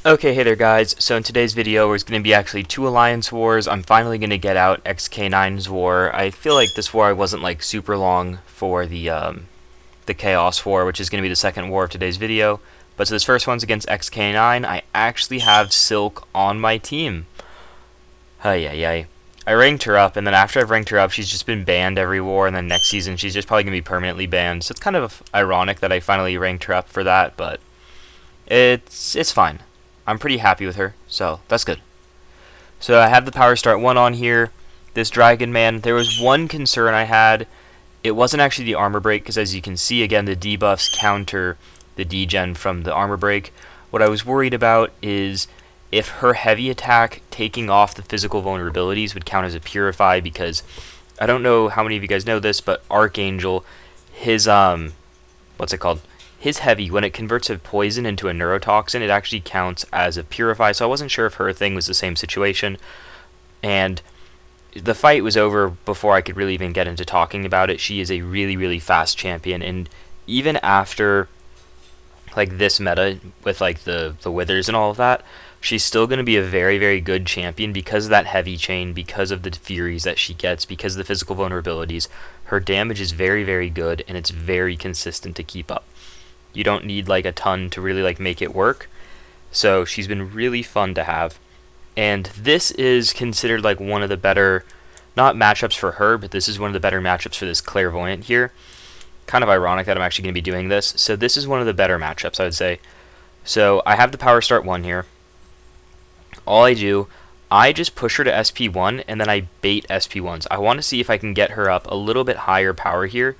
Okay, hey there guys, so in today's video there's going to be actually two alliance wars. I'm finally going to get out xk9's war. I feel like this war wasn't like super long for the Chaos War, which is going to be the second war of today's video. But so this first one's against xk9. I actually have Silk on my team. Ay. I ranked her up, and then after I've ranked her up, she's just been banned every war, and then next season she's just probably going to be permanently banned. So it's kind of ironic that I finally ranked her up for that, but it's fine. I'm pretty happy with her, so that's good. So I have the Power Start 1 on here. This Dragon Man, there was one concern I had. It wasn't actually the armor break, because as you can see, again, the debuffs counter the degen from the armor break. What I was worried about is if her heavy attack taking off the physical vulnerabilities would count as a Purify, because I don't know how many of you guys know this, but Archangel, his, what's it called? His heavy, when it converts a poison into a neurotoxin, it actually counts as a Purify, so I wasn't sure if her thing was the same situation. And the fight was over before I could really even get into talking about it. She is a really fast champion, and even after like this meta with like the withers and all of that, she's still going to be a very good champion because of that heavy chain, because of the furies that she gets, because of the physical vulnerabilities. Her damage is very good, and it's very consistent to keep up. You don't need like a ton to really like make it work. So she's been really fun to have. And this is considered like one of the better, not matchups for her, but this is one of the better matchups for this Clairvoyant here. Kind of ironic that I'm actually going to be doing this. So this is one of the better matchups, I would say. So I have the Power Start 1 here. All I do, I just push her to SP1 and then I bait SP1s. I want to see if I can get her up a little bit higher power here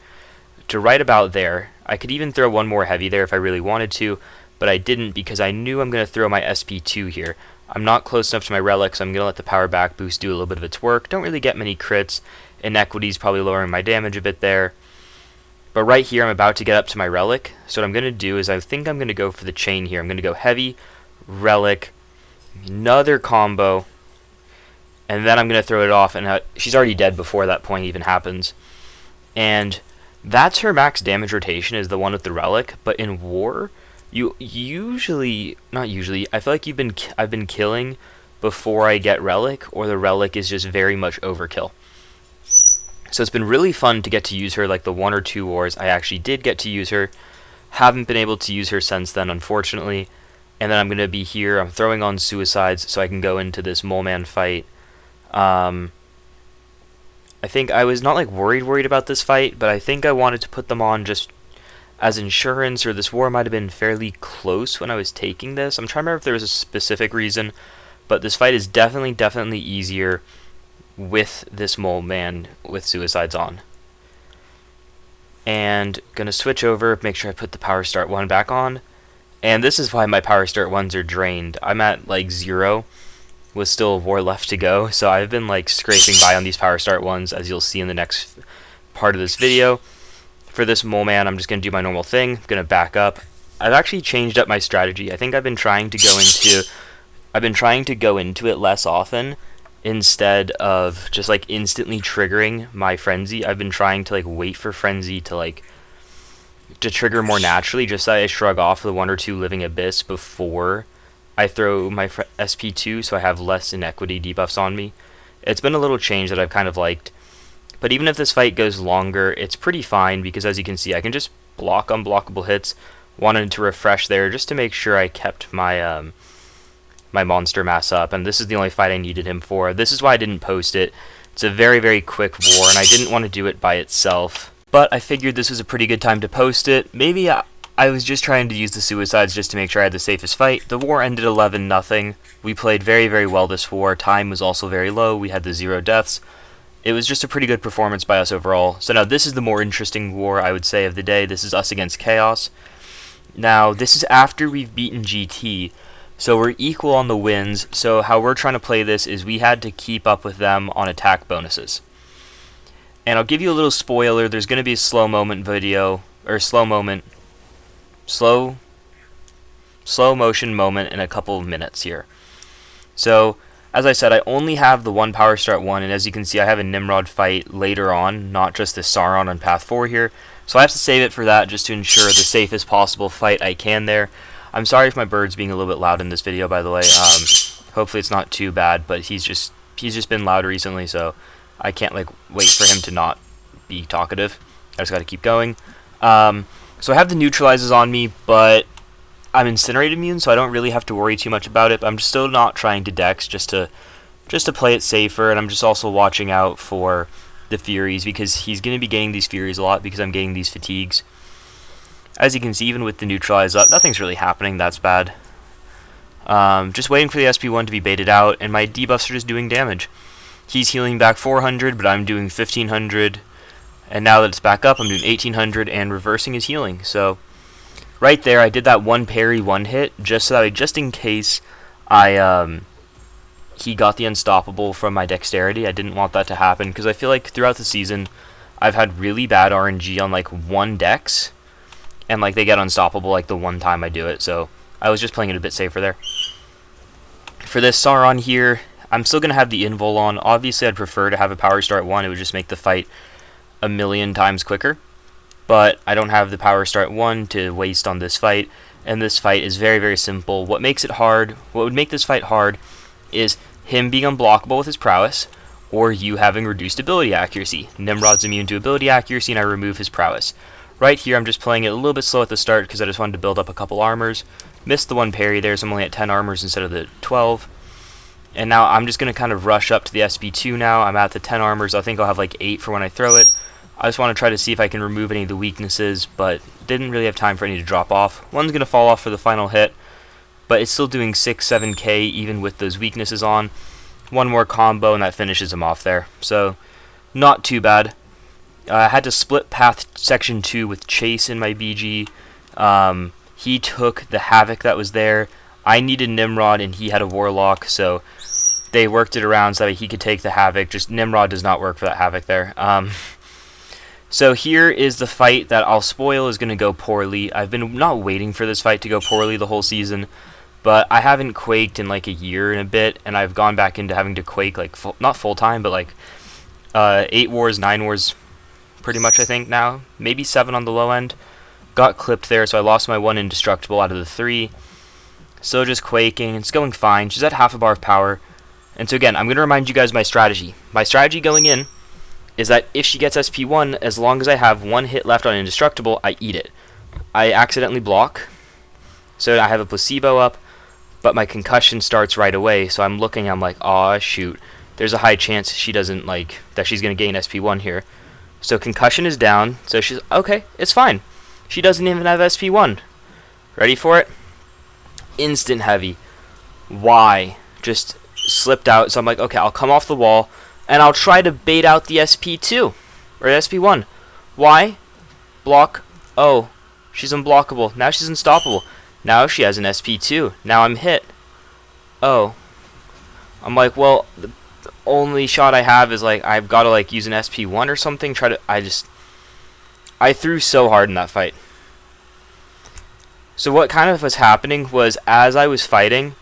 to right about there. I could even throw one more heavy there if I really wanted to, but I didn't because I knew I'm going to throw my SP2 here. I'm not close enough to my relic, so I'm going to let the power back boost do a little bit of its work. Don't really get many crits. Inequity's probably lowering my damage a bit there. But right here I'm about to get up to my relic, so what I'm going to do is I think I'm going to go for the chain here. I'm going to go heavy, relic, another combo, and then I'm going to throw it off, and she's already dead before that point even happens. And that's her max damage rotation, is the one with the relic. But in war, you usually, not usually, I feel like I've been killing before I get relic, or the relic is just very much overkill. So it's been really fun to get to use her. Like the 1 or 2 wars I actually did get to use her. Haven't been able to use her since then, unfortunately. And then I'm going to be here, I'm throwing on suicides so I can go into this Mole Man fight. I think I was not like worried about this fight, but I think I wanted to put them on just as insurance, or this war might have been fairly close when I was taking this. I'm trying to remember if there was a specific reason, but this fight is definitely easier with this Mole Man with suicides on. And gonna switch over, make sure I put the Power Start 1 back on. And this is why my Power Start 1s are drained. I'm at like 0. With still a war left to go, so I've been like scraping by on these Power Start 1s, as you'll see in the next part of this video. For this Mole Man, I'm just going to do my normal thing. I'm going to back up. I've actually changed up my strategy. I think I've been trying to go into it less often instead of just like instantly triggering my Frenzy. I've been trying to like wait for Frenzy to trigger more naturally, just so I shrug off the 1 or 2 Living Abyss before I throw my SP2, so I have less inequity debuffs on me. It's been a little change that I've kind of liked. But even if this fight goes longer, it's pretty fine, because as you can see, I can just block unblockable hits. Wanted to refresh there just to make sure I kept my my monster mass up, and this is the only fight I needed him for. This is why I didn't post it. It's a very quick war, and I didn't want to do it by itself. But I figured this was a pretty good time to post it. Maybe I was just trying to use the suicides just to make sure I had the safest fight. The war ended 11-0. We played very well this war. Time was also very low. We had the 0 deaths. It was just a pretty good performance by us overall. So now this is the more interesting war, I would say, of the day. This is us against Chaos. Now, this is after we've beaten GT. So we're equal on the wins. So how we're trying to play this is we had to keep up with them on attack bonuses. And I'll give you a little spoiler. There's going to be a slow motion moment in a couple of minutes here. So, as I said, I only have the 1 Power Start 1, and as you can see, I have a Nimrod fight later on, not just the Sauron on Path 4 here. So I have to save it for that just to ensure the safest possible fight I can there. I'm sorry if my bird's being a little bit loud in this video, by the way. Hopefully it's not too bad, but he's just been loud recently, so I can't like wait for him to not be talkative. I just got to keep going. So I have the neutralizers on me, but I'm incinerate immune, so I don't really have to worry too much about it. But I'm still not trying to dex just to play it safer, and I'm just also watching out for the Furies, because he's going to be getting these Furies a lot because I'm getting these fatigues. As you can see, even with the neutralize up, nothing's really happening. That's bad. Just waiting for the SP1 to be baited out, and my debuffs are just doing damage. He's healing back 400, but I'm doing 1500. And now that it's back up, I'm doing 1800 and reversing his healing. So right there, I did that one parry, one hit, just so that just in case he got the unstoppable from my dexterity. I didn't want that to happen, because I feel like throughout the season, I've had really bad RNG on like one dex, and like they get unstoppable like the one time I do it. So I was just playing it a bit safer there. For this Sauron here, I'm still going to have the invul on. Obviously, I'd prefer to have a power star at 1. It would just make the fight a million times quicker. But I don't have the power star at 1 to waste on this fight. And this fight is very, very simple. What makes it hard, what would make this fight hard, is him being unblockable with his prowess, or you having reduced ability accuracy. Nimrod's immune to ability accuracy, and I remove his prowess. Right here, I'm just playing it a little bit slow at the start because I just wanted to build up a couple armors. Missed the one parry there, so I'm only at 10 armors instead of the 12. And now I'm just going to kind of rush up to the SP2 now. I'm at the 10 armors. I think I'll have like 8 for when I throw it. I just want to try to see if I can remove any of the weaknesses, but didn't really have time for any to drop off. One's going to fall off for the final hit, but it's still doing 6-7k even with those weaknesses on. One more combo and that finishes him off there. So not too bad. I had to split path section 2 with Chase in my BG. He took the Havoc that was there. I needed Nimrod and he had a Warlock, so they worked it around so that he could take the Havoc. Just Nimrod does not work for that Havoc there. So here is the fight that I'll spoil is going to go poorly. I've been not waiting for this fight to go poorly the whole season, but I haven't quaked in like a year and a bit, and I've gone back into having to quake like not full time, but like 8 wars, 9 wars, pretty much I think now, maybe 7 on the low end. Got clipped there, so I lost my 1 indestructible out of the 3. So just quaking, it's going fine. She's at half a bar of power, and so again, I'm going to remind you guys my strategy. My strategy going in is that if she gets SP1, as long as I have 1 hit left on indestructible, I eat it. I accidentally block, so I have a placebo up, but my concussion starts right away, so I'm looking, I'm like, aw, shoot. There's a high chance she doesn't, like, that she's going to gain SP1 here. So concussion is down, so she's, okay, it's fine. She doesn't even have SP1. Ready for it? Instant heavy. Why? Just slipped out, so I'm like, okay, I'll come off the wall, and I'll try to bait out the SP2, or SP1. Why? Block. Oh, she's unblockable. Now she's unstoppable. Now she has an SP2. Now I'm hit. Oh. I'm like, well, the only shot I have is, like, I've got to, like, use an SP1 or something. I threw so hard in that fight. So what kind of was happening was, as I was fighting,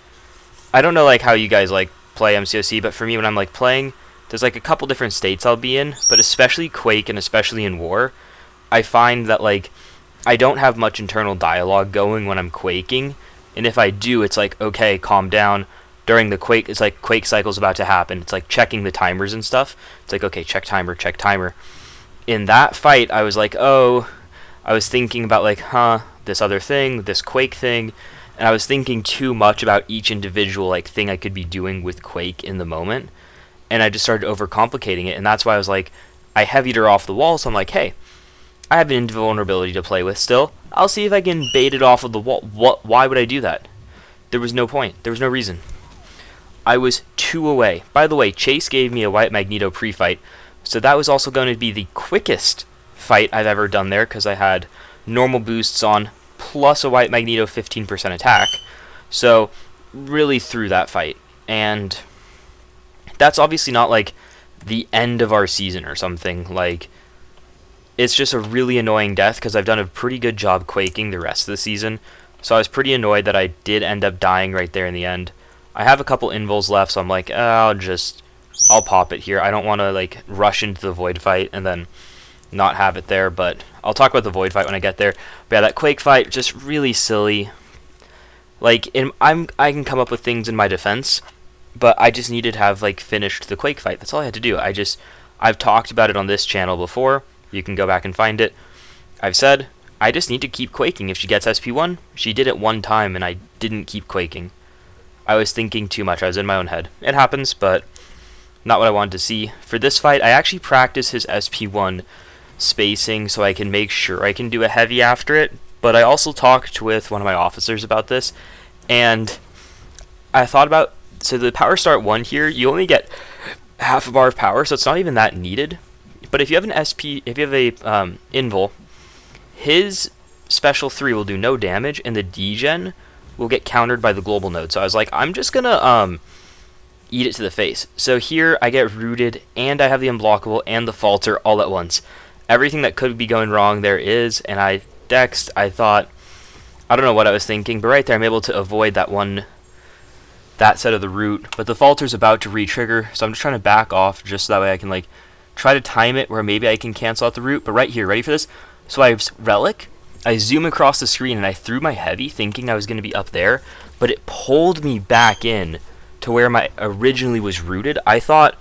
I don't know, like, how you guys, like, play MCOC, but for me, when I'm, like, playing, there's like a couple different states I'll be in, but especially Quake and especially in War, I find that like I don't have much internal dialogue going when I'm quaking, and if I do, it's like, okay, calm down. During the Quake, it's like Quake cycle's about to happen. It's like checking the timers and stuff. It's like, okay, check timer, check timer. In that fight, I was like, oh, I was thinking about like, this other thing, this Quake thing, and I was thinking too much about each individual like thing I could be doing with Quake in the moment. And I just started overcomplicating it, and that's why I was like, I heavied her off the wall, so I'm like, hey, I have an invulnerability to play with still. I'll see if I can bait it off of the wall. Why would I do that? There was no point. There was no reason. I was 2 away. By the way, Chase gave me a White Magneto pre-fight, so that was also going to be the quickest fight I've ever done there, because I had normal boosts on, plus a White Magneto 15% attack. So, really threw that fight. And that's obviously not like the end of our season or something. Like, it's just a really annoying death because I've done a pretty good job quaking the rest of the season. So I was pretty annoyed that I did end up dying right there in the end. I have a couple invuls left, so I'm like, I'll pop it here. I don't want to like rush into the void fight and then not have it there, but I'll talk about the void fight when I get there. But yeah, that quake fight, just really silly. Like, I can come up with things in my defense, but I just needed to have, like, finished the Quake fight. That's all I had to do. I've talked about it on this channel before. You can go back and find it. I've said, I just need to keep quaking. If she gets SP1, she did it one time, and I didn't keep quaking. I was thinking too much. I was in my own head. It happens, but not what I wanted to see. For this fight, I actually practice his SP1 spacing so I can make sure I can do a heavy after it, but I also talked with one of my officers about this, and I thought about, so the power start 1 here, you only get half a bar of power, so it's not even that needed. But if you have an SP, if you have a invul, his special 3 will do no damage, and the degen will get countered by the global node. So I was like, I'm just gonna eat it to the face. So here I get rooted, and I have the unblockable and the falter all at once. Everything that could be going wrong there is, and I dexed. I thought, I don't know what I was thinking, but right there I'm able to avoid that set of the root. But the falter's about to re-trigger, so I'm just trying to back off just so that way I can like try to time it where maybe I can cancel out the root. But right here, ready for this? So I relic. I zoom across the screen and I threw my heavy thinking I was going to be up there, but it pulled me back in to where my originally was rooted. I thought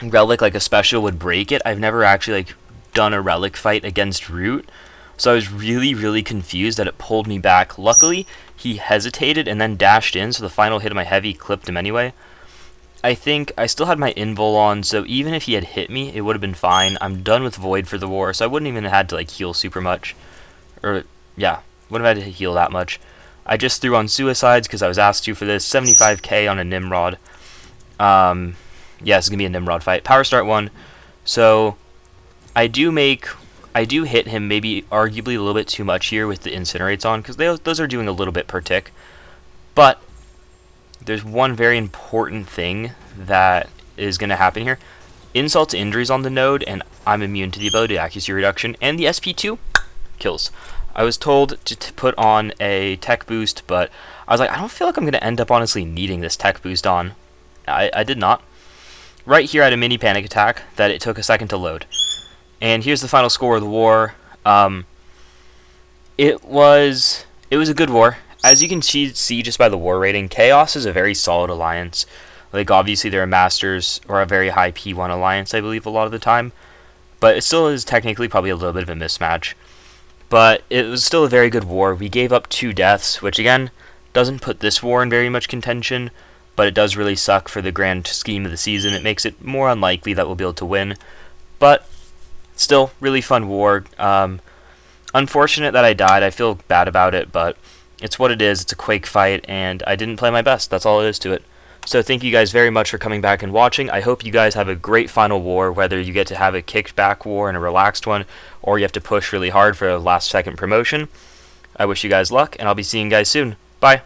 relic, like a special, would break it. I've never actually like done a relic fight against root, so I was really confused that it pulled me back. Luckily, he hesitated and then dashed in, so the final hit of my heavy clipped him anyway. I think I still had my invul on, so even if he had hit me, it would have been fine. I'm done with Void for the war, so I wouldn't even have had to like heal super much. Or, yeah, wouldn't have had to heal that much. I just threw on suicides because I was asked to for this. 75k on a Nimrod. Yeah, this is going to be a Nimrod fight. Power start 1. So, I do hit him maybe arguably a little bit too much here with the incinerates on, because those are doing a little bit per tick. But, there's one very important thing that is going to happen here. Insult to injuries on the node, and I'm immune to the ability to accuracy reduction, and the SP2 kills. I was told to put on a tech boost, but I was like, I don't feel like I'm going to end up honestly needing this tech boost on. I did not. Right here I had a mini panic attack that it took a second to load. And here's the final score of the war. It was a good war. As you can see just by the war rating, Chaos is a very solid alliance. Like, obviously they're a Masters or a very high P1 alliance, I believe, a lot of the time. But it still is technically probably a little bit of a mismatch. But it was still a very good war. We gave up 2 deaths, which again, doesn't put this war in very much contention, but it does really suck for the grand scheme of the season. It makes it more unlikely that we'll be able to win. But still, really fun war. Unfortunate that I died. I feel bad about it, but it's what it is. It's a Quake fight, and I didn't play my best. That's all it is to it. So thank you guys very much for coming back and watching. I hope you guys have a great final war, whether you get to have a kicked back war and a relaxed one, or you have to push really hard for a last second promotion. I wish you guys luck, and I'll be seeing you guys soon. Bye.